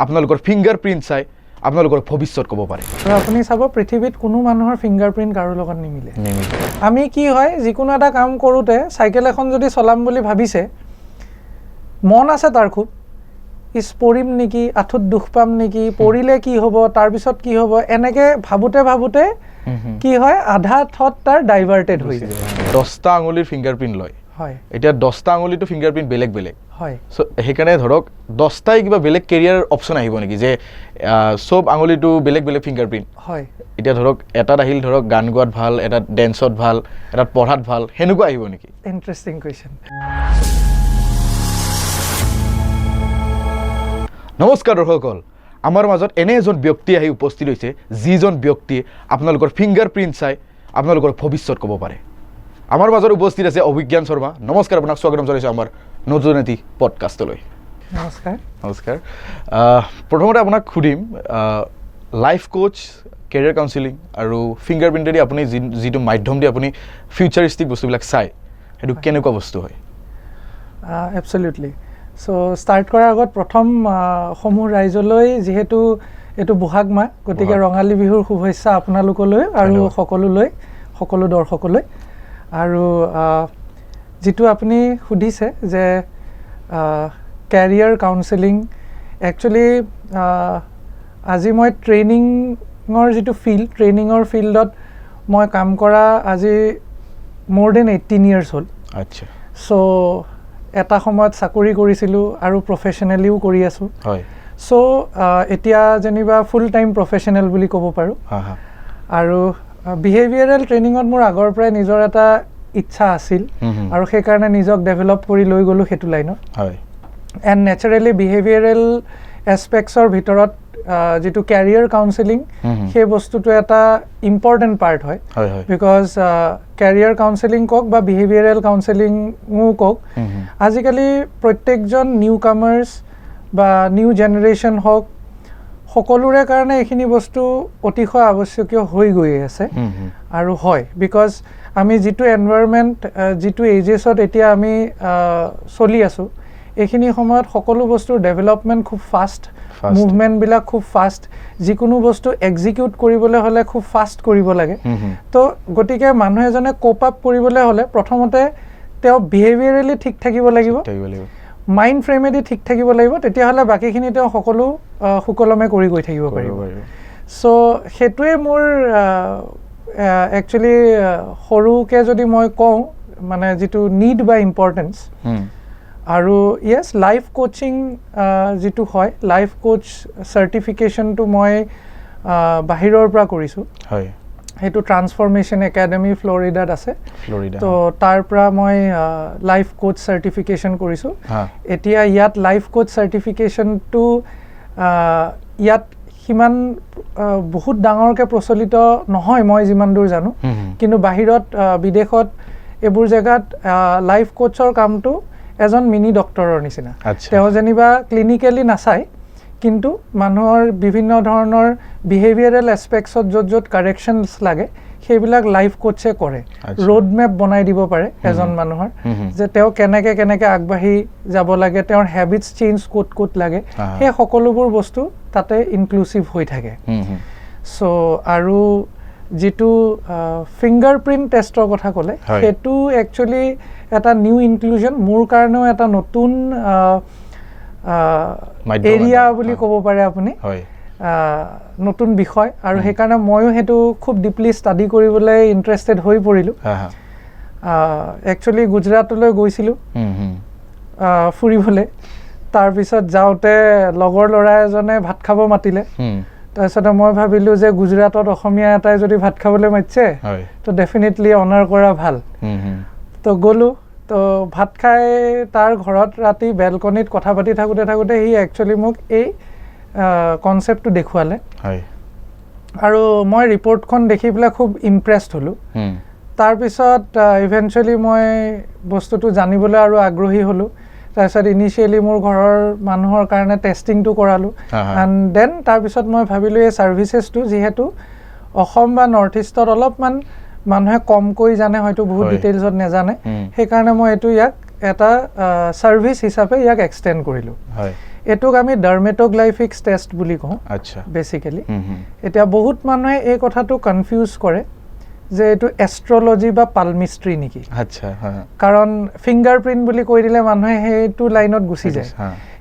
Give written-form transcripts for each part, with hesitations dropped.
আপোনালোকৰ ফিংগাৰপ্ৰিণ্ট চাই আপোনালোকৰ ভৱিষ্যত ক'ব পাৰে আপুনি চাব পৃথিৱীত কোনো মানুহৰ ফিংগাৰপ্ৰিণ্ট কাৰো লগত নিমিলে আমি কি হয় যিকোনো এটা কাম কৰোঁতে চাইকেল এখন যদি চলাম বুলি ভাবিছে মন আছে তাৰ খুব পৰিম নেকি আঁঠুত দুখ পাম নেকি পৰিলে কি হ'ব তাৰপিছত কি হ'ব এনেকৈ ভাবোঁতে কি হয় আধা থট তাৰ ডাইভাৰ্টেড হৈ যায় 10টা আঙুলিৰ ফিংগাৰপ্ৰিণ্ট লয় হয় এতিয়া 10টা আঙুলিটো ফিংগাৰপ্ৰিণ্ট বেলেগ হয় সো সেইকাৰণে ধৰক 10টাই কিবা বেলেগ কেৰিয়াৰ অপশ্যন আহিব নেকি যে সব আঙুলিটো বেলেগ ফিংগাৰপ্ৰিণ্ট হয় এতিয়া ধৰক এটাত আহিল ধৰক গান গোৱাত ভাল এটাত ডেন্সত ভাল এটাত পঢ়াত ভাল সেনেকুৱা আহিব নেকি ইণ্টাৰেষ্টিং কুৱেশ্যন নমস্কাৰ দৰ্শকসকল আমাৰ মাজত এনে এজন ব্যক্তি আহি উপস্থিত হৈছে যিজন ব্যক্তি আপোনালোকৰ ফিংগাৰপ্ৰিণ্ট চাই আপোনালোকৰ ভৱিষ্যত ক'ব পাৰে আমাৰ মাজত উপস্থিত আছে অভিজ্ঞান শৰ্মা নমস্কাৰ আপোনাক স্বাগতম জনাইছোঁ আমাৰ নতুন এটি পডকাষ্টলৈ নমস্কাৰ প্ৰথমতে আপোনাক সুধিম লাইফ কোচ কেৰিয়াৰ কাউন্সেলিং আৰু ফিংগাৰপ্ৰিণ্টেদি আপুনি যিটো মাধ্যম দি আপুনি ফিউচাৰিষ্টিক বস্তুবিলাক চাই সেইটো কেনেকুৱা বস্তু হয় এবছলিউটলি চ' ষ্টাৰ্ট কৰাৰ আগত প্ৰথম সমূহ ৰাইজলৈ যিহেতু এইটো বহাগ মাহ গতিকে ৰঙালী বিহুৰ শুভেচ্ছা আপোনালোকলৈ আৰু সকলো দৰ্শকলৈ আৰু যিটো আপুনি সুধিছে যে কেৰিয়াৰ কাউন্সেলিং একচুৱেলি আজি মই ট্ৰেইনিঙৰ যিটো ট্ৰেইনিঙৰ ফিল্ডত মই কাম কৰা আজি মোৰ দেন 18 years হ'ল আচ্ছা চ' এটা সময়ত চাকৰি কৰিছিলোঁ আৰু প্ৰফেশ্যনেলিও কৰি আছোঁ হয় চ' এতিয়া যেনিবা ফুল টাইম প্ৰফেশ্যনেল বুলি ক'ব পাৰোঁ আৰু বিহেভিয়াৰেল ট্ৰেইনিঙত মোৰ আগৰ পৰাই নিজৰ এটা ইচ্ছা আছিল আৰু সেইকাৰণে নিজক ডেভেলপ কৰি লৈ গ'লোঁ সেইটো লাইনত হয় এণ্ড নেচাৰেলি বিহেভিয়াৰেল এছপেক্টছৰ ভিতৰত যিটো কেৰিয়াৰ কাউন্সেলিং সেই বস্তুটো এটা ইম্পৰ্টেণ্ট পাৰ্ট হয় বিকজ কেৰিয়াৰ কাউন্সেলিং কওক বা বিহেভিয়াৰেল কাউন্সেলিঙো কওক আজিকালি প্ৰত্যেকজন নিউ কামাৰ্ছ বা নিউ জেনেৰেশ্যন হওক সকলোৰে কাৰণে এইখিনি বস্তু অতিশয় আৱশ্যকীয় হৈ গৈ আছে আৰু হয় বিকজ আমি যিটো এনভাইৰনমেণ্ট যিটো এজেছত এতিয়া আমি চলি আছোঁ এইখিনি সময়ত সকলো বস্তুৰ ডেভেলপমেণ্ট খুব ফাষ্ট মুভমেণ্টবিলাক খুব ফাষ্ট যিকোনো বস্তু এক্সিকিউট কৰিবলৈ হ'লে খুব ফাষ্ট কৰিব লাগে তো গতিকে মানুহ এজনে কোপ আপ কৰিবলৈ হ'লে প্ৰথমতে তেওঁ বিহেভিয়াৰেলি ঠিক থাকিব লাগিব মাইণ্ড ফ্ৰেমেদি ঠিক থাকিব লাগিব তেতিয়াহ'লে বাকীখিনি তেওঁ সকলো সুকলমে কৰি গৈ থাকিব পাৰিব চ' সেইটোৱে মোৰ একচুৱেলি সৰুকৈ যদি মই কওঁ মানে যিটো নিড বা ইম্পৰ্টেঞ্চ আৰু য়েছ লাইফ কোচিং যিটো হয় লাইফ কোচ চাৰ্টিফিকেশ্যনটো মই বাহিৰৰ পৰা কৰিছোঁ হয় সেইটো ট্ৰান্সফৰ্মেশ্যন একাডেমি ফ্লৰিডাত আছে তো তাৰ পৰা মই লাইফ কোচ চাৰ্টিফিকেশ্যন কৰিছোঁ এতিয়া ইয়াত লাইফ কোচ চাৰ্টিফিকেশ্যনটো ইয়াত সিমান বহুত ডাঙৰকৈ প্ৰচলিত নহয় মই যিমান দূৰ জানো কিন্তু বাহিৰত বিদেশত এইবোৰ জেগাত লাইফ কোচৰ কামটো এজন মিনি ডক্টৰৰ নিচিনা তেওঁ যেনিবা ক্লিনিকেলি নাচায় কিন্তু মানুহৰ বিভিন্ন ধৰণৰ বিহেভিয়াৰেল এছপেক্টছত য'ত কাৰেকশ্যনছ লাগে সেইবিলাক লাইফ কোচে কৰে ৰোড মেপ বনাই দিব পাৰে এজন মানুহৰ যে তেওঁ কেনেকৈ আগবাঢ়ি যাব লাগে তেওঁৰ হেবিটছ চেঞ্জ ক'ত লাগে সেই সকলোবোৰ বস্তু তাতে ইনক্লুচিভ হৈ থাকে চ' আৰু যিটো ফিংগাৰপ্ৰিণ্ট টেষ্টৰ কথা ক'লে সেইটো একচুৱেলি এটা নিউ ইনক্লুজন মোৰ কাৰণেও এটা নতুন এৰিয়া বুলি ক'ব পাৰে আপুনি নতুন বিষয় আৰু সেইকাৰণে ময়ো সেইটো খুব ডিপলি ষ্টাডি কৰিবলৈ ইণ্টাৰেষ্টেড হৈ পৰিলোঁ একচুৱেলি গুজৰাটলৈ গৈছিলোঁ ফুৰিবলৈ তাৰপিছত যাওঁতে লগৰ ল'ৰা এজনে ভাত খাব মাতিলে তাৰপিছতে মই ভাবিলোঁ যে গুজৰাটত অসমীয়া এটাই যদি ভাত খাবলৈ মাতিছে তো ডেফিনেটলি অনাৰ কৰা ভাল তো গ'লোঁ তো ভাত খাই তাৰ ঘৰত ৰাতি বেলকনিত কথা পাতি থাকোঁতে সি একচুৱেলি মোক এই কনচেপ্টটো দেখুৱালে আৰু মই ৰিপৰ্টখন দেখি পেলাই খুব ইমপ্ৰেছড হ'লোঁ তাৰপিছত ইভেঞ্চুৱেলি মই বস্তুটো জানিবলৈ আৰু আগ্ৰহী হ'লোঁ তাৰপিছত ইনিচিয়েলি মোৰ ঘৰৰ মানুহৰ কাৰণে টেষ্টিংটো কৰালোঁ এণ্ড দেন তাৰপিছত মই ভাবিলোঁ এই ছাৰ্ভিচেছটো যিহেতু অসম বা নৰ্থ ইষ্টত অলপমান মানুহে কমকৈ জানে হয়তো বহুত ডিটেইলছত নাজানে সেইকাৰণে মই এইটো ইয়াক এটা ছাৰ্ভিচ হিচাপে ইয়াক এক্সটেণ্ড কৰিলোঁ এটোক আমি ডাৰ্মেটোগ্লাইফিক্স টেষ্ট বুলি কওঁ আচ্ছা বেসিক্যালি এতিয়া বহুত মানুহে এই কথাটো কনফিউজ কৰে যে এটো এস্ট্ৰোলজি বা পালমিস্ট্ৰি নেকি আচ্ছা হ্যাঁ কাৰণ ফিংগাৰপ্ৰিন্ট বুলি কৈ দিলে মানুহে সেইটো লাইনত গুচি যায়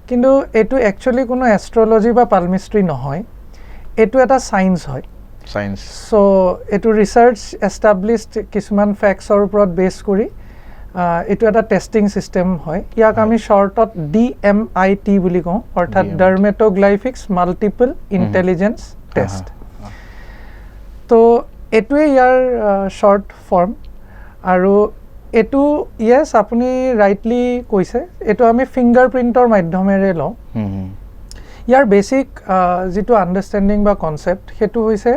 কিন্তু এটো একচুয়ালি কোনো এস্ট্ৰোলজি বা পালমিস্ট্ৰি নহয় এটো এটা সায়েন্স হয় সায়েন্স সো এটো ৰিসাৰ্চ এস্টাবলিশড কিছুমান ফ্যাক্টছৰ ওপৰত বেস কৰি এটো এটা টেস্টিং সিস্টেম হয় ইয়াক আমি শৰ্টত DMIT বুলি কওঁ অৰ্থাৎ ডাৰ্মেটোগ্লাইফিক্স মাল্টিপল ইন্টেলিজেন্স টেষ্ট তো এটোৱে ইয়াৰ শৰ্ট ফৰ্ম আৰু এটো ইয়েস আপুনি ৰাইটলি কৈছে এটো আমি ফিংগাৰপ্ৰিন্টৰ মাধ্যমেৰে লওঁ ইয়াৰ বেসিক যেটো আন্ডাৰষ্টেণ্ডিং বা কনসেপ্ট হেতু হৈছে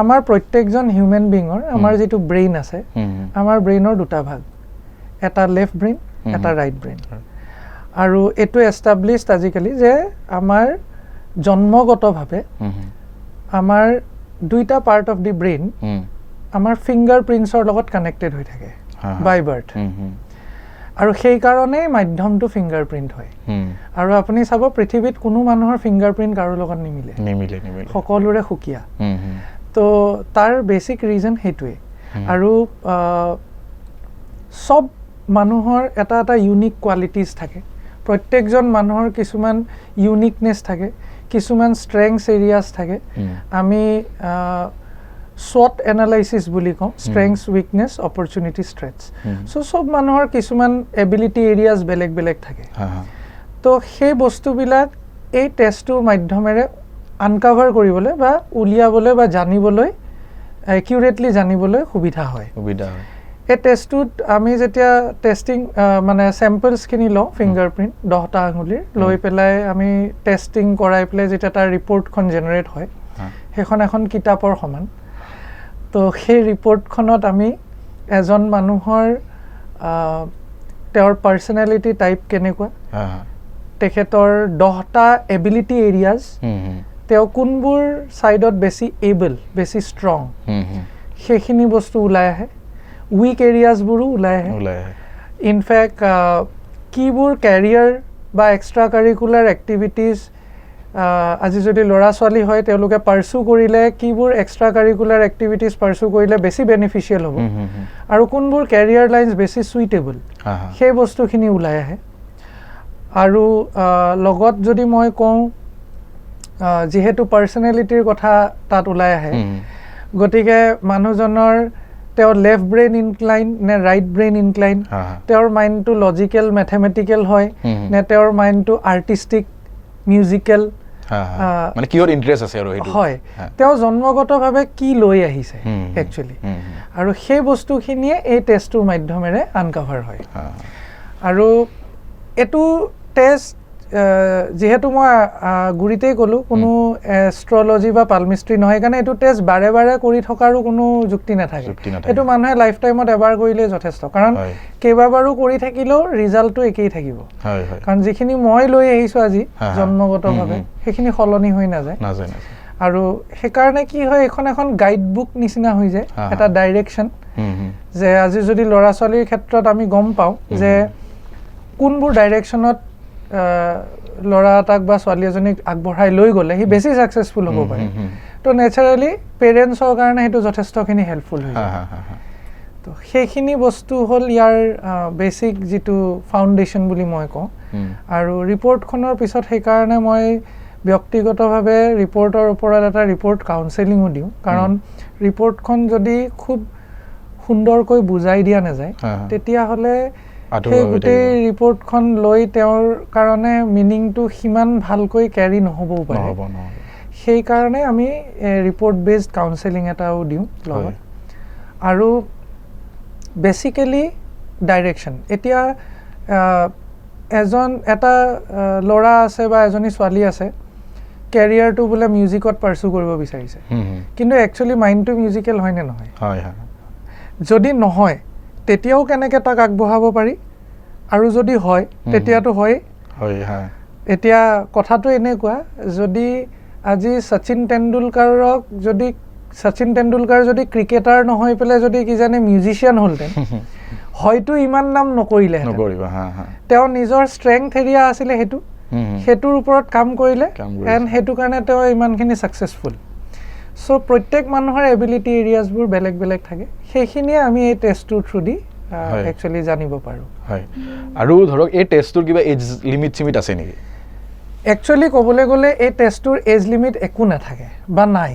আমাৰ প্ৰত্যেকজন হিউম্যান বিংৰ আমাৰ যেটো ব্ৰেইন আছে আমাৰ ব্ৰেইনৰ দুটা ভাগ এটা লেফট ব্ৰেইন এটা ৰাইট ব্ৰেইন আৰু এটো এস্টাবলিশড আজিকালি যে আমাৰ জন্মগতভাৱে আমাৰ দুইটা পাৰ্ট অফ দি ব্ৰেইন আমাৰ ফিংগাৰপ্ৰিন্টছৰ লগত কানেক্টেড হৈ থাকে বাই বাৰ্থ আৰু সেই কাৰণে মাধ্যমটো ফিংগাৰপ্ৰিন্ট হয় আৰু আপুনি চাব পৃথিৱীত কোনো মানুহৰ ফিংগাৰপ্ৰিন্ট কাৰো লগত নিমিলে সকলোৰে সুকীয়া তো তাৰ বেসিক ৰিজন হেতুৱে আৰু সব মানুহৰ এটা এটা ইউনিক কোৱালিটিজ থাকে প্ৰত্যেকজন মানুহৰ কিছুমান ইউনিকনেস থাকে কিছুমান ষ্ট্ৰেংথছ এৰিয়াজ থাকে আমি SWOT এনালাইসিস বুলি কওঁ ষ্ট্ৰেংথছ উইকনেস অপৰচুনিটি থ্ৰেটছ সো সব মানুহৰ কিছুমান এবিলিটি এৰিয়াজ বেলেগ বেলেগ থাকে তো সেই বস্তুবিলাক এই টেষ্টৰ মাধ্যমেৰে আনকাভাৰ কৰিবলৈ বা উলিয়াবলৈ বা জানিবলৈ একিউৰেটলি জানিবলৈ সুবিধা হয় এই টেষ্টটোত আমি যেতিয়া টেষ্টিং মানে স্যাম্পলছখিনি লওঁ ফিংগাৰপ্ৰিন্ট 10টা আঙুলিৰ লৈ পেলাই আমি টেষ্টিং কৰাই পেলাই যেতিয়া তাৰ ৰিপৰ্টখন জেনাৰেট হয় সেইখন এখন কিতাপৰ সমান তো সেই ৰিপৰ্টখনত আমি এজন মানুহৰ তেওঁৰ পাৰ্সোনালিটি টাইপ কেনেকুৱা তেখেতৰ 10টা এবিলিটি এৰিয়াজ তেওঁ কোনবোৰ সাইডত বেছি এবল বেছি ষ্ট্ৰং সেইখিনি বস্তু ওলাই আহে উইক এৰিয়াজবোৰো ওলাই আহে ইনফ্যাক্ট কিবোৰ ক্যাৰিয়াৰ বা এক্সট্ৰা কাৰিকুলাৰ এক্টিভিটিজ আজি যদি ল'ৰা ছোৱালী হয় তেওঁলোকে পাৰ্সু কৰিলে কিবোৰ এক্সট্ৰা কাৰিকুলাৰ এক্টিভিটিজ পাৰ্সু কৰিলে বেছি বেনিফিচিয়েল হ'ব আৰু কোনবোৰ ক্যাৰিয়াৰ লাইনছ বেছি সুইটেবল সেই বস্তুখিনি ওলাই আহে আৰু লগত যদি মই কওঁ যেহেতু পাৰ্সোনালিটিৰ কথা তাত ওলাই আহে গতিকে মানুহজনৰ তেওঁৰ লেফট ব্ৰেইন ইনক্লাইন নে ৰাইট ব্ৰেইন ইনক্লাইন তেওঁৰ মাইণ্ডটো লজিক্যাল ম্যাথমেটিক্যাল হয় নে তেওঁৰ মাইণ্ডটো আৰ্টিস্টিক মিউজিক্যাল মানে কিহৰ ইন্টাৰেষ্ট আছে আৰু হেতু হয় তেওঁ জন্মগতভাৱে কি লৈ আহিছে একচুয়ালি আৰু সেই বস্তুখিনিয়ে এই টেষ্টৰ মাধ্যমেৰে আনকাভাৰ হয় আৰু এটো টেষ্ট যেহেতু মই গুৰিতেই ক'লো কোনো এস্ট্ৰোলজি বা পালমিস্ট্ৰি নহয় কাৰণে এটো টেষ্ট বাৰে বাৰে কৰি থকাৰো কোনো যুক্তি নাথাকে এটো মানুহে লাইফ টাইমত এবাৰ কৰিলে যথেষ্ট কাৰণ কেইবাবাৰো কৰি থাকিলেও ৰিজাল্টটো একেই থাকিব কাৰণ যিখিনি মই লৈ আহিছো আজি জন্মগতভাৱে সেইখিনি সলনি হৈ নাযায় আৰু সেইকাৰণে কি হয় এখন গাইড বুক নিচিনা হৈ যায় এটা ডাইৰেকশ্যন যে আজি যদি ল'ৰা ছোৱালীৰ ক্ষেত্ৰত আমি গম পাওঁ যে কোনবোৰ ডাইৰেকশ্যনত ল'ৰা এটাক বা ছোৱালী এজনীক আগবঢ়াই লৈ গ'লে হি বেছি সাকসেসফুল হ'ব পাৰে তো নেচাৰেলি পেৰেণ্টছৰ কাৰণে সেইটো যথেষ্টখিনি হেল্পফুল হৈ যায় তো সেইখিনি বস্তু হ'ল ইয়াৰ বেসিক যেটো ফাউণ্ডেশ্যন বুলি মই কওঁ আৰু ৰিপৰ্টখনৰ পিছত সেইকাৰণে মই ব্যক্তিগতভাৱে ৰিপৰ্টৰ ওপৰত এটা ৰিপৰ্ট কাউন্সেলিংও দিওঁ কাৰণ ৰিপৰ্টখন যদি খুব সুন্দৰকৈ বুজাই দিয়া নাযায় তেতিয়া হলে সেই গোটেই ৰিপৰ্টখন লৈ তেওঁৰ কাৰণে মিনিংটো সিমান ভালকৈ ক্যাৰি নহবও পাৰে সেই কাৰণে আমি ৰিপৰ্ট বেসড কাউন্সেলিং এটাও দিওঁ লগত আৰু বেসিক্যালি ডাইৰেকশ্যন এতিয়া এটা ল'ৰা আছে বা এজনী ছোৱালী আছে ক্যাৰিয়াৰটো বোলে মিউজিকত পাৰ্সু কৰিব বিচাৰিছে কিন্তু একচুয়ালি মাইণ্ডটো মিউজিক্যাল হয় নে নহয় যদি নহয় তেতিয়াও কেনেকৈ তাক আগবঢ়াব পাৰি আৰু যদি হয় তেতিয়াতো হয় এতিয়া কথাটো এনেকুৱা যদি আজি সচিন তেণ্ডুলকাৰ যদি ক্ৰিকেটাৰ নহয় পেলে যদি কিজানে মিউজিশিয়ান হলতেন হয়তো ইমান নাম নকৰিলে তেওঁ নিজৰ ষ্ট্ৰেংথ এৰিয়া আছিলে হেতু সেইটোৰ ওপৰত কাম কৰিলে এণ্ড সেইটো কাৰণে তেওঁ ইমানখিনি ছাকচেছফুল চ' প্ৰত্যেক মানুহৰ এবিলিটি এৰিয়াজবোৰ বেলেগ বেলেগ থাকে সেইখিনিয়ে আমি এই টেষ্টটোৰ থ্ৰু দি একচুৱেলি জানিব পাৰোঁ হয় আৰু ধৰক এই টেষ্টটোৰ কিবা এজ লিমিট চিমিট আছে নেকি একচুৱেলি ক'বলৈ গ'লে এই টেষ্টটোৰ এজ লিমিট একো নাথাকে বা নাই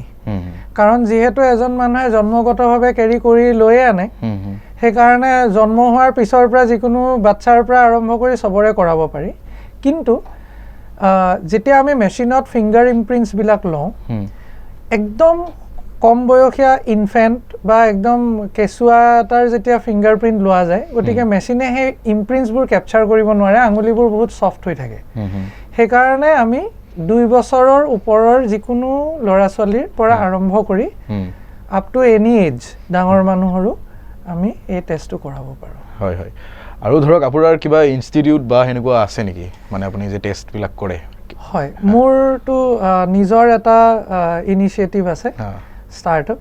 কাৰণ যিহেতু এজন মানুহে জন্মগতভাৱে কেৰি কৰি লৈয়ে আনে সেইকাৰণে জন্ম হোৱাৰ পিছৰ পৰা যিকোনো বাচ্ছাৰ পৰা আৰম্ভ কৰি চবৰে কৰাব পাৰি কিন্তু যেতিয়া আমি মেচিনত ফিংগাৰ ইমপ্ৰিণ্টছবিলাক লওঁ একদম কম বয়সীয়া ইনফেণ্ট বা একদম কেঁচুৱা এটাৰ যেতিয়া ফিংগাৰ প্ৰিণ্ট লোৱা যায় গতিকে মেচিনে সেই ইমপ্ৰিণ্টছবোৰ কেপচাৰ কৰিব নোৱাৰে আঙুলিবোৰ বহুত ছফ্ট হৈ থাকে সেইকাৰণে আমি 2 বছৰৰ ওপৰৰ যিকোনো ল'ৰা ছোৱালীৰ পৰা আৰম্ভ কৰি আপ টু এনি এজ ডাঙৰ মানুহৰো আমি এই টেষ্টটো কৰাব পাৰোঁ হয় হয় আৰু ধৰক আপোনাৰ কিবা ইনষ্টিটিউট বা সেনেকুৱা আছে নেকি মানে আপুনি যে টেষ্টবিলাক কৰে হয় মোৰতো নিজৰ এটা ইনিচিয়েটিভ আছে ষ্টাৰ্টআপ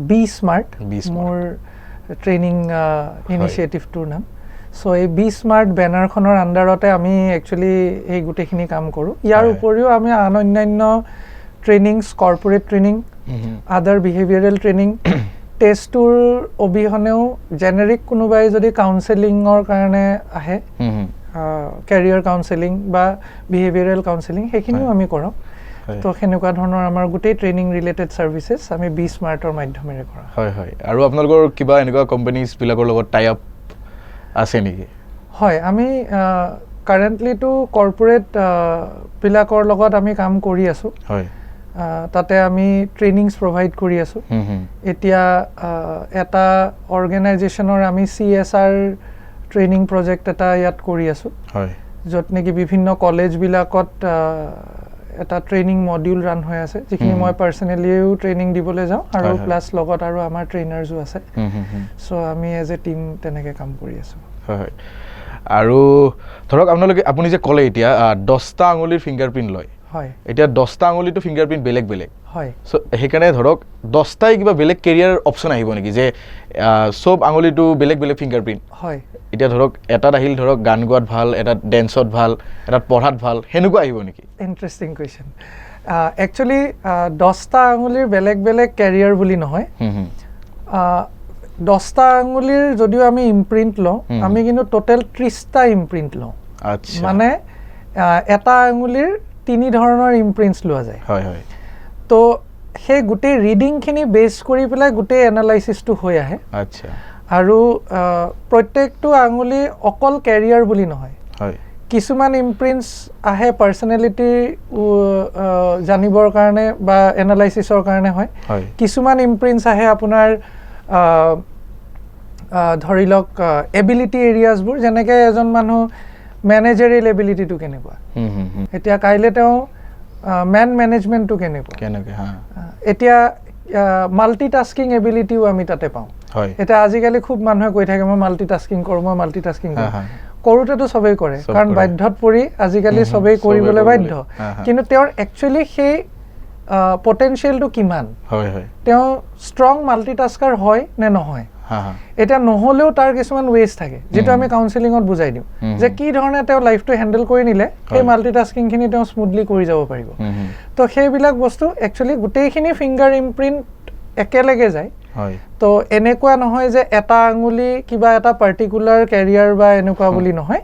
বি স্মাৰ্ট মোৰ ট্ৰেইনিং ইনিচিয়েটিভটোৰ নাম চ' এই বি স্মাৰ্ট বেনাৰখনৰ আণ্ডাৰতে আমি একচুৱেলি এই গোটেইখিনি কাম কৰোঁ ইয়াৰ উপৰিও আমি অন্যান্য ট্ৰেইনিংছ কৰ্পৰেট ট্ৰেইনিং আদাৰ বিহেভিয়াৰেল ট্ৰেইনিং টেষ্টটোৰ অবিহনেও জেনেৰিক কোনোবাই যদি কাউন্সেলিঙৰ কাৰণে আহে কেৰিয়াৰ কাউন্সেলিং বা বিহেভিয়াৰেল কাউন্সেলিং সেইখিনিও আমি কৰাওঁ তো সেনেকুৱা ধৰণৰ আমাৰ গোটেই ট্ৰেইনিং ৰিলেটেড ছাৰ্ভিচেছ আমি বি স্মাৰ্টৰ মাধ্যমেৰে কৰা হয় হয় আৰু আপোনালোকৰ কিবা এনেকুৱা কোম্পানীজবিলাকৰ লগত টাই আপ আছে নেকি হয় আমি কাৰেণ্টলিটো কৰ্পৰেট বিলাকৰ লগত আমি কাম কৰি আছোঁ হয় তাতে আমি ট্ৰেইনিংছ প্ৰভাইড কৰি আছোঁ এতিয়া এটা অৰ্গেনাইজেশ্যনৰ আমি CSR ট্ৰেইনিং প্ৰজেক্ট এটা ইয়াত কৰি আছোঁ হয় য'ত নেকি বিভিন্ন কলেজবিলাকত এটা ট্ৰেইনিং মডিউল ৰান হৈ আছে যিখিনি মই পাৰ্চনেলিও ট্ৰেইনিং দিবলৈ যাওঁ আৰু প্লাছ লগত আৰু আমাৰ ট্ৰেইনাৰ্ছো আছে চ' আমি এজ এ টিম তেনেকৈ কাম কৰি আছোঁ হয় হয় আৰু ধৰক আপোনালোকে আপুনি যে ক'লে এতিয়া 10টা আঙুলিৰ ফিংগাৰপ্ৰিণ্ট লয় হয় এতিয়া 10টা আঙুলিটো ফিংগাৰপ্ৰিণ্ট বেলেগ বেলেগ হয় চ' সেইকাৰণে ধৰক 10টাই কিবা বেলেগ কেৰিয়াৰ অপশ্যন আহিব নেকি যে চব আঙুলিটো বেলেগ বেলেগ ফিংগাৰপ্ৰিণ্ট হয় এতিয়া ধৰক এটাত আহিল ধৰক গান গোৱাত ভাল এটাত ডেন্সত ভাল এটাত পঢ়াত ভাল সেনেকুৱা আহিব নেকি ইণ্টাৰেষ্টিং কুৱেশ্যন একচুৱেলি 10টা আঙুলিৰ বেলেগ বেলেগ কেৰিয়াৰ বুলি নহয় 10টা আঙুলিৰ যদিও আমি ইমপ্ৰিণ্ট লওঁ আমি কিন্তু টোটেল 30টা ইমপ্ৰিণ্ট লওঁ আচ্ছা মানে এটা আঙুলিৰ 3 ধৰণৰ ইমপ্ৰিণ্টছ লোৱা যায় হয় হয় তো সেই গোটেই ৰিডিংখিনি বেছ কৰি পেলাই গোটেই এনালাইচিছটো হৈ আহে আচ্ছা আৰু প্ৰত্যেকটো আঙুলি অকল কেৰিয়াৰ বুলি নহয় হয় কিছুমান ইমপ্ৰিণ্টছ আহে পাৰ্চনেলিটি জানিবৰ কাৰণে বা এনালাইচিছৰ কাৰণে হয় কিছুমান ইমপ্ৰিণ্টছ আহে আপোনাৰ ধৰি লওক এবিলিটি এৰিয়াজবোৰ যেনেকৈ এজন মানুহ মেনেজাৰিয়েল এবিলিটিটো কেনেকুৱা এতিয়া কাইলৈ তেওঁ মেন মেনেজমেণ্টটো কেনেকুৱা এতিয়া মাল্টিটাস্কিং এবিলিটিও আমি তাতে পাওঁ এতিয়া আজিকালি খুব মানুহে কৈ থাকে মই মাল্টিটাস্কিং কৰোঁ মই মাল্টিটাস্কিং কৰোঁ কৰোঁতেতো চবেই কৰে কাৰণ বাধ্যত পৰি আজিকালি চবেই কৰিবলৈ বাধ্য কিন্তু তেওঁৰ একচুৱেলি সেই পটেনচিয়েলটো কিমান তেওঁ ষ্ট্ৰং মাল্টিটাস্কাৰ হয় নে নহয় এটা নহলেও তাৰ কিছুমান ওয়েজ থাকে যেটো আমি কাউন্সেলিংত বুজাই দিওঁ যে কি ধৰণে তেওঁ লাইফটো হ্যান্ডেল কৰি নিলে এই মাল্টিটাস্কিংখিনি তেওঁ স্মুথলি কৰি যাব পাৰিব তো সেইবিলাক বস্তু একচুৱেলি গোটেইখিনি ফিংগাৰ ইমপ্ৰিণ্ট একেলগে যায় তো এনেকুৱা নহয় যে এটা আঙুলি কিবা এটা পাৰ্টিকুলাৰ কেৰিয়াৰ বা এনেকুৱা বুলি নহয়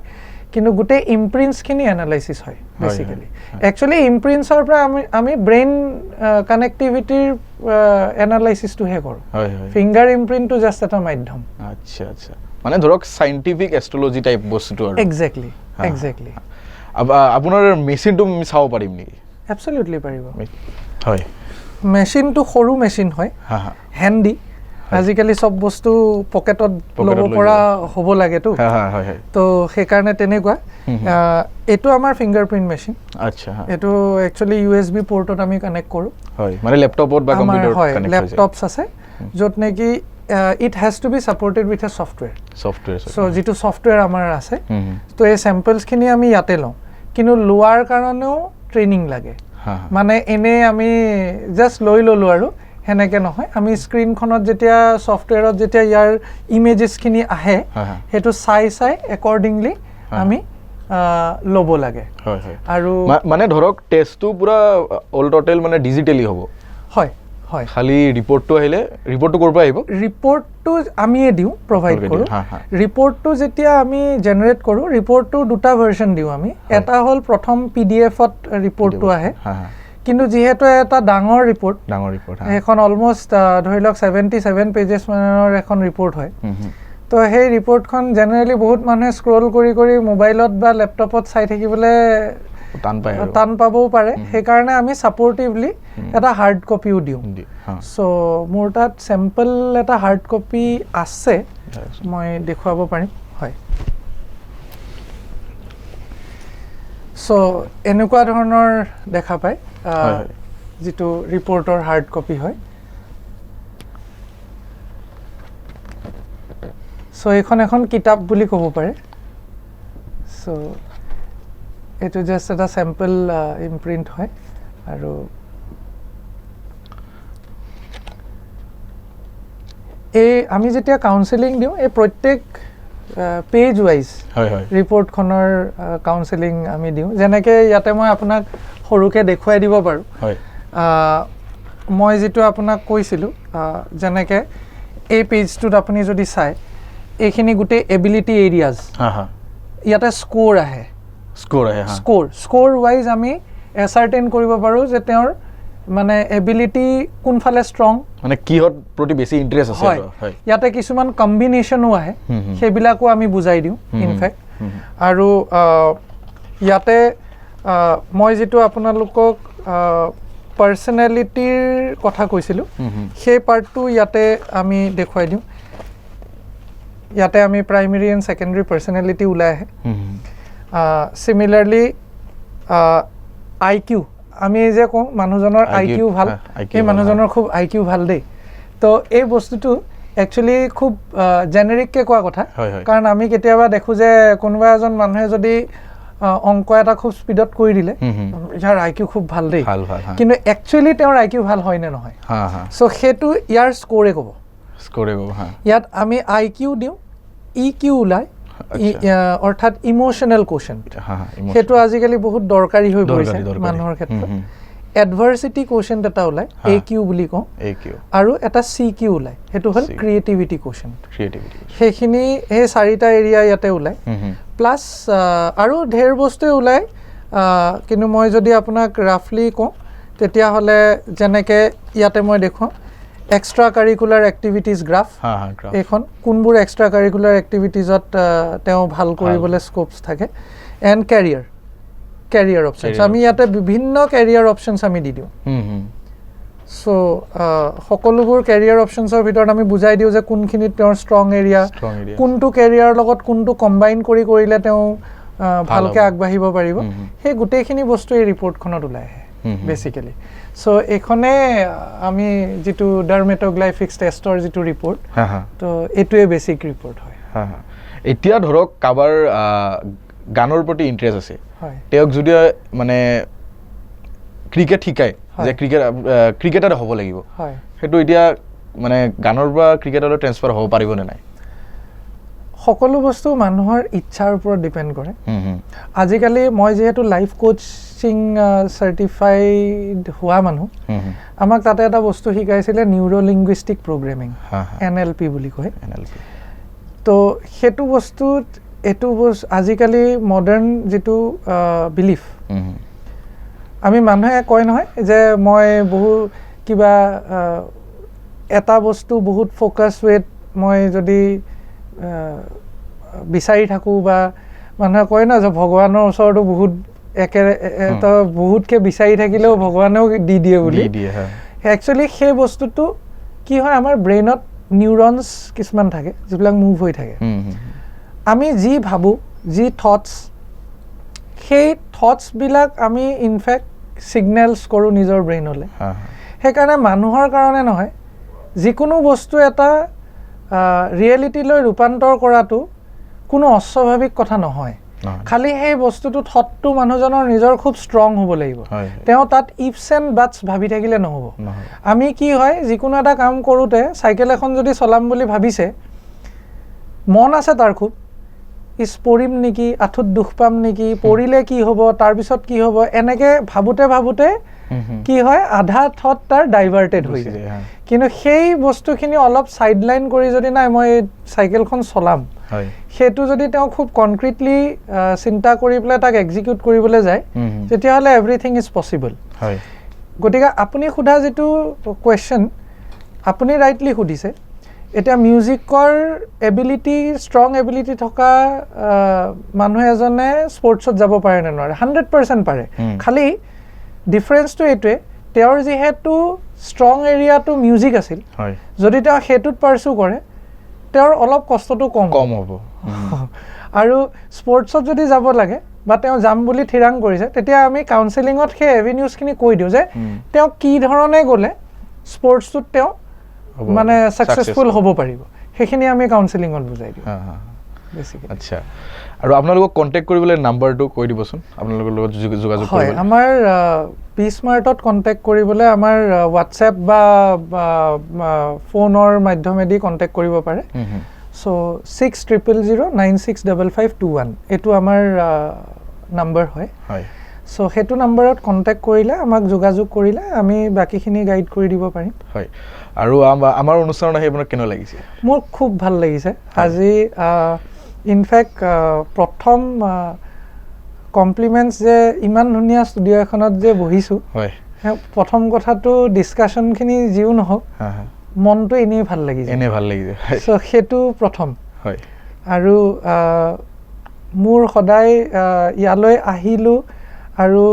কিন্তু গোটেই ইমপ্ৰিণ্টছখিনি এনালাইচিছ হয় বেসিক্যালি একচুৱেলি ইমপ্ৰিণ্টছৰ পৰা আমি ব্ৰেইন কানেক্টিভিটিৰ এনালাইচিছটো হে কৰোঁ ফিংগাৰ ইমপ্ৰিণ্টটো জাষ্ট এটা মাধ্যম আচ্ছা আচ্ছা মানে ধৰক সাইন্টিফিক এষ্ট্ৰোলজি টাইপ বস্তুটো আৰু এক্স্যাক্টলি আপোনাৰ মেচিনটো আমি চাব পাৰিম নেকি এবসলিউটলি পাৰিব হয় মেচিনটো সৰু মেচিন হয় হ্যান্ডি আজিকালি সব বস্তু পকেটত ল'ব পৰা হ'ব লাগেতো তো সেইকাৰণে তেনেকুৱা এটো আমাৰ ফিংগাৰপ্ৰিন্ট মেচিন আচ্ছা এটো একচুৱেলি USB পোৰ্টত আমি কানেক্ট কৰোঁ হয় মানে ল্যাপটপত বা কম্পিউটাৰত কানেক্ট হয় ল্যাপটপছ আছে য'ত নেকি it has to be supported with a software so যেটো সফটওয়্যাৰ আমাৰ আছে তো এই স্যাম্পলছ খিনি আমি ইয়াতে লওঁ কিন্তু লোৱাৰ কাৰণেও ট্ৰেইনিং লাগে মানে এনে আমি জাস্ট লৈ ললো আৰু হেনেকে নহয় আমি স্ক্ৰিনখনত যেতিয়া সফটওয়্যাৰত যেতিয়া ইয়াৰ ইমেজেছখিনি আহে হেতু চাই একৰ্ডিংলি আমি ল'ব লাগে হয় হয় আৰু মানে ধৰক টেষ্টটো পুৰা অল টোটেল মানে ডিজিটেলি হ'ব হয় হয় খালি ৰিপৰ্টটো আহিলে ৰিপৰ্টটো ক'ৰ পৰা আহিব ৰিপৰ্টটো আমিয়ে দিওঁ প্ৰভাইড কৰোঁ ৰিপৰ্টটো যেতিয়া আমি জেনেৰেট কৰোঁ ৰিপৰ্টটো দুটা ভাৰ্চন দিওঁ আমি এটা হ'ল প্ৰথম PDF-ত ৰিপৰ্টটো আহে কিন্তু যিহেতু এটা ডাঙৰ ৰিপৰ্ট এখন অলমষ্ট ধৰি লওক 77 পেজেছ মানৰ এখন ৰিপৰ্ট হয় তো সেই ৰিপৰ্টখন জেনেৰেলি বহুত মানুহে স্ক্ৰল কৰি কৰি মোবাইলত বা লেপটপত চাই থাকিবলৈ টান পাবও পাৰে সেইকাৰণে আমি ছাপৰ্টিভলি এটা হাৰ্ড কপিও দিওঁ চ' মোৰ তাত চেম্পল এটা হাৰ্ড কপি আছে মই দেখুৱাব পাৰিম হয় চ' এনেকুৱা ধৰণৰ দেখা পায় যিটো ৰিপৰ্টৰ হাৰ্ড কপি হয় চ' এইখন এখন কিতাপ বুলি ক'ব পাৰে চ' এইটো জাষ্ট এটা চেম্পল ইমপ্ৰিণ্ট হয় আৰু এই আমি যেতিয়া কাউন্সেলিং দিওঁ এই প্ৰত্যেক পেজ ৱাইজ ৰিপৰ্টখনৰ কাউন্সেলিং আমি দিওঁ যেনেকৈ ইয়াতে মই আপোনাক সৰুকৈ দেখুৱাই দিব পাৰোঁ মই যিটো আপোনাক কৈছিলোঁ যেনেকৈ এই পেজটোত আপুনি যদি চায় এইখিনি গোটেই এবিলিটি এৰিয়াজ ইয়াতে স্ক'ৰ আহে স্ক'ৰ ৱাইজ আমি এছাৰ্টেইন কৰিব পাৰোঁ যে তেওঁৰ মানে এবিলিটি কোনফালে ষ্ট্ৰং মানে কিহত প্ৰতি বেছি ইণ্টাৰেষ্ট আছে হয় ইয়াতে কিছুমান কম্বিনেশ্যনো আহে সেইবিলাকো আমি বুজাই দিওঁ ইনফেক্ট আৰু ইয়াতে মই যিটো আপোনালোকক পাৰ্চনেলিটিৰ কথা কৈছিলোঁ সেই পাৰ্টটো ইয়াতে আমি দেখুৱাই দিওঁ ইয়াতে আমি প্ৰাইমেৰী এণ্ড ছেকেণ্ডেৰী পাৰ্চনেলিটি ওলাই আহে সিমিলাৰলি IQ আমি যে কওঁ মানুহজনৰ IQ ভাল এই মানুহজনৰ খুব IQ ভাল দেই তো এই বস্তুটো একচুৱেলি খুব জেনেৰিককৈ কোৱা কথা কাৰণ আমি কেতিয়াবা দেখোঁ যে কোনোবা এজন মানুহে যদি অংক এটা খুব স্পীডত কৰি দিলে যাৰ IQ খুব ভাল দেই কিন্তু একচুৱেলি তেওঁৰ IQ ভাল হয় নে নহয় চ' সেইটো ইয়াৰ স্ক'ৰে ক'ব ইয়াত আমি IQ দিওঁ EQ ওলায় অৰ্থাৎ ইমোশ্যনেল কোশ্যেণ্ট সেইটো আজিকালি বহুত দৰকাৰী হৈ পৰিছে মানুহৰ ক্ষেত্ৰত এডভাৰ্চিটি কোশ্যেণ্ট এটা ওলায় AQ বুলি কওঁ আৰু এটা CQ ওলায় সেইটো হ'ল ক্ৰিয়েটিভিটি কোশ্যেণ্ট সেইখিনি সেই চাৰিটা এৰিয়া ইয়াতে ওলায় প্লাছ আৰু ঢেৰ বস্তুৱে ওলায় কিন্তু মই যদি আপোনাক ৰাফলি কওঁ তেতিয়াহ'লে যেনেকৈ ইয়াতে মই দেখুৱাওঁ এক্সট্ৰা কাৰিকুলাৰ এক্টিভিটিজ গ্ৰাফ এইখন কোনবোৰ এক্সট্ৰা কাৰিকুলাৰ এক্টিভিটিজত তেওঁ ভাল কৰিবলৈ স্ক'পছ থাকে এণ্ড কেৰিয়াৰ অপশ্যনছ আমি ইয়াতে বিভিন্ন কেৰিয়াৰ অপশ্যনছ আমি দি দিওঁ চ' সকলোবোৰ কেৰিয়াৰ অপশ্যনছৰ ভিতৰত আমি বুজাই দিওঁ যে কোনখিনিত তেওঁৰ ষ্ট্ৰং এৰিয়া কোনটো কেৰিয়াৰৰ লগত কোনটো কম্বাইন কৰিলে তেওঁ ভালকৈ আগবাঢ়িব পাৰিব সেই গোটেইখিনি বস্তু এই ৰিপৰ্টখনত ওলাই আহে বেচিকেলি চ' এইখনে আমি যিটো ডাৰ্মেট'গ্লাইফিক্স টেষ্টৰ যিটো ৰিপৰ্ট তো এইটোৱে বেচিক ৰিপৰ্ট হয় এতিয়া ধৰক কাৰোবাৰ গানৰ প্ৰতি ইণ্টাৰেষ্ট আছে তেওঁক যদি মানে ক্ৰিকেট শিকায় যে ক্ৰিকেটাৰ হ'ব লাগিব সেইটো এতিয়া মানে গানৰ পৰা ক্ৰিকেটলৈ ট্ৰেন্সফাৰ হ'ব পাৰিবনে নাই সকলো বস্তু মানুহৰ ইচ্ছাৰ ওপৰত ডিপেণ্ড কৰে আজিকালি মই যিহেতু লাইফ কোচিং চাৰ্টিফাইড হোৱা মানুহ আমাক তাতে এটা বস্তু শিকাইছিলে নিউৰ'লিংগুইষ্টিক প্ৰগ্ৰেমিং NLP বুলি কয় তো সেইটো বস্তুত এইটো আজিকালি মডাৰ্ণ যিটো বিলিফ আমি মানুহে কয় নহয় যে মই বহু কিবা এটা বস্তু বহুত ফ'কাছ ৱেত মই যদি বিচাৰি থাকোঁ বা মানুহে কয় ন যে ভগৱানৰ ওচৰতো বহুত বহুতকৈ বিচাৰি থাকিলেও ভগৱানেও দি দিয়ে বুলি একচুৱেলি সেই বস্তুটো কি হয় আমাৰ ব্ৰেইনত নিউৰনছ কিছুমান থাকে যিবিলাক মুভ হৈ থাকে আমি যি ভাবোঁ যি থটছ সেই থটছবিলাক আমি ইনফেক্ট ছিগনেলছ কৰোঁ নিজৰ ব্ৰেইনলৈ সেইকাৰণে মানুহৰ কাৰণে নহয় যিকোনো বস্তু এটা ৰিয়েলিটিলৈ ৰূপান্তৰ কৰাটো কোনো অস্বাভাৱিক কথা নহয় খালি সেই বস্তুটো থটটো মানুহজনৰ নিজৰ খুব ষ্ট্ৰং হ'ব লাগিব তেওঁ তাত ইফছ এণ্ড বাটছ ভাবি থাকিলে নহ'ব আমি কি হয় যিকোনো এটা কাম কৰোঁতে চাইকেল এখন যদি চলাম বুলি ভাবিছে মন আছে তাৰ খুব ইছ পৰিম নেকি, আঁঠুত দুখ পাম নেকি, পৰিলে কি হ'ব, তাৰপিছত কি হ'ব, এনেকৈ ভাবোঁতে কি হয় আধা থট তাৰ ডাইভাৰ্টেড হৈ যায়। কিন্তু সেই বস্তুখিনি অলপ চাইডলাইন কৰি যদি নাই মই চাইকেলখন চলাম, সেইটো যদি তেওঁ খুব কনক্ৰিটলি চিন্তা কৰি পেলাই তাক এক্সিকিউট কৰিবলৈ যায়, তেতিয়াহ'লে এভৰিথিং ইজ পচিবল। গতিকে আপুনি সোধা যিটো কুৱেশ্যন আপুনি ৰাইটলি সুধিছে, এতিয়া মিউজিকৰ এবিলিটি ষ্ট্ৰং এবিলিটি থকা মানুহ এজনে স্পৰ্টছত যাব পাৰে নে নোৱাৰে? 100% পাৰে। খালি ডিফাৰেঞ্চটো এইটোৱে, তেওঁৰ যিহেতু ষ্ট্ৰং এৰিয়াটো মিউজিক আছিল, যদি তেওঁ সেইটোত পাৰ্চু কৰে তেওঁৰ অলপ কষ্টটো কম হ'ব। আৰু স্পৰ্টছত যদি যাব লাগে বা তেওঁ যাম বুলি থিৰাং কৰিছে, তেতিয়া আমি কাউন্সেলিঙত সেই এভিনিউজখিনি কৈ দিওঁ যে তেওঁ কি ধৰণে গ'লে স্পৰ্টছটোত তেওঁ মানে ছাকচেছফুল হ'ব পাৰিব, সেইখিনি আমি কাউন্সেলিঙত বুজাই দিওঁ। আচ্ছা, আৰু আপোনালোকক কণ্টেক্ট কৰিবলৈ নাম্বাৰটো কৈ দিবচোন, আপোনালোকৰ লগত যোগাযোগ হয়। আমাৰ পি স্মাৰ্টত কণ্টেক্ট কৰিবলৈ আমাৰ হোৱাটছএপ বা ফোনৰ মাধ্যমেদি কণ্টেক্ট কৰিব পাৰে। চ' 6000965521 এইটো আমাৰ নাম্বাৰ হয়। চ' সেইটো নাম্বাৰত কণ্টেক্ট কৰিলে, আমাক যোগাযোগ কৰিলে আমি বাকীখিনি গাইড কৰি দিব পাৰিম। হয়, আৰু আমাৰ অনুষ্ঠানত আহি আপোনাৰ কেনে লাগিছে? মোৰ খুব ভাল লাগিছে। আজি ইনফেক্ট প্ৰথম কমপ্লিমেণ্টছ যে ইমান ধুনীয়া ষ্টুডিঅ' এখনত যে বহিছোঁ, প্ৰথম কথাটো ডিছকাশ্যনখিনি যিও নহওক মনটো এনেই ভাল লাগিছে। চ' সেইটো প্ৰথম। আৰু মোৰ সদায় ইয়ালৈ আহিলোঁ আৰু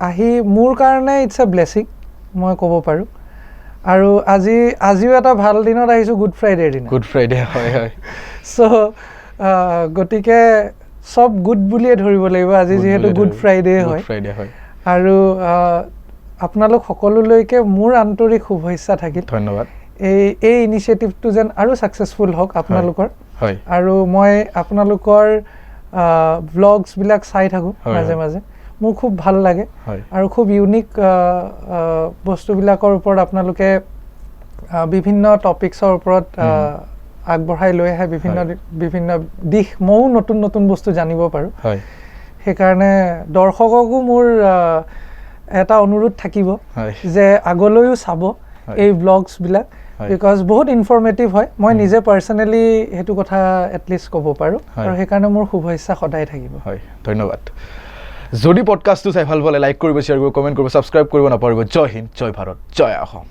আহি মোৰ কাৰণে ইটছ এ ব্লেছিং মই ক'ব পাৰোঁ। আৰু আজিও এটা ভাল দিনত আহিছোঁ, গুড ফ্ৰাইডেৰ দিনা। হয়। চ' গতিকে চব গুড বুলিয়ে ধৰিব লাগিব আজি, যিহেতু গুড ফ্ৰাইডে হয়। আৰু আপোনালোক সকলোলৈকে মোৰ আন্তৰিক শুভেচ্ছা থাকিল। ধন্যবাদ। এই ইনিচিয়েটিভটো যেন আৰু ছাকচেছফুল হওক আপোনালোকৰ। আৰু মই আপোনালোকৰ ভ্লগছবিলাক চাই থাকোঁ মাজে মাজে, মোৰ খুব ভাল লাগে। আৰু খুব ইউনিক বস্তুবিলাকৰ ওপৰত আপোনালোকে বিভিন্ন টপিকছৰ ওপৰত আগবঢ়াই লৈ আহে, বিভিন্ন দিশ, ময়ো নতুন বস্তু জানিব পাৰোঁ। সেইকাৰণে দৰ্শককো মোৰ এটা অনুৰোধ থাকিব যে আগলৈও চাব এই ব্লগছবিলাক, বিকজ বহুত ইনফৰ্মেটিভ হয়। মই নিজে পাৰ্চনেলি সেইটো কথা এটলিষ্ট ক'ব পাৰোঁ, আৰু সেইকাৰণে মোৰ শুভেচ্ছা সদায় থাকিব। ধন্যবাদ। যদি পডকাষ্টটো চাই ভাল পালে লাইক কৰিব, শ্বেয়াৰ কৰিব, কমেণ্ট কৰিব, ছাবস্ক্ৰাইব কৰিব নাপাহৰিব। জয় হিন্দ, জয় ভাৰত, জয় অসম।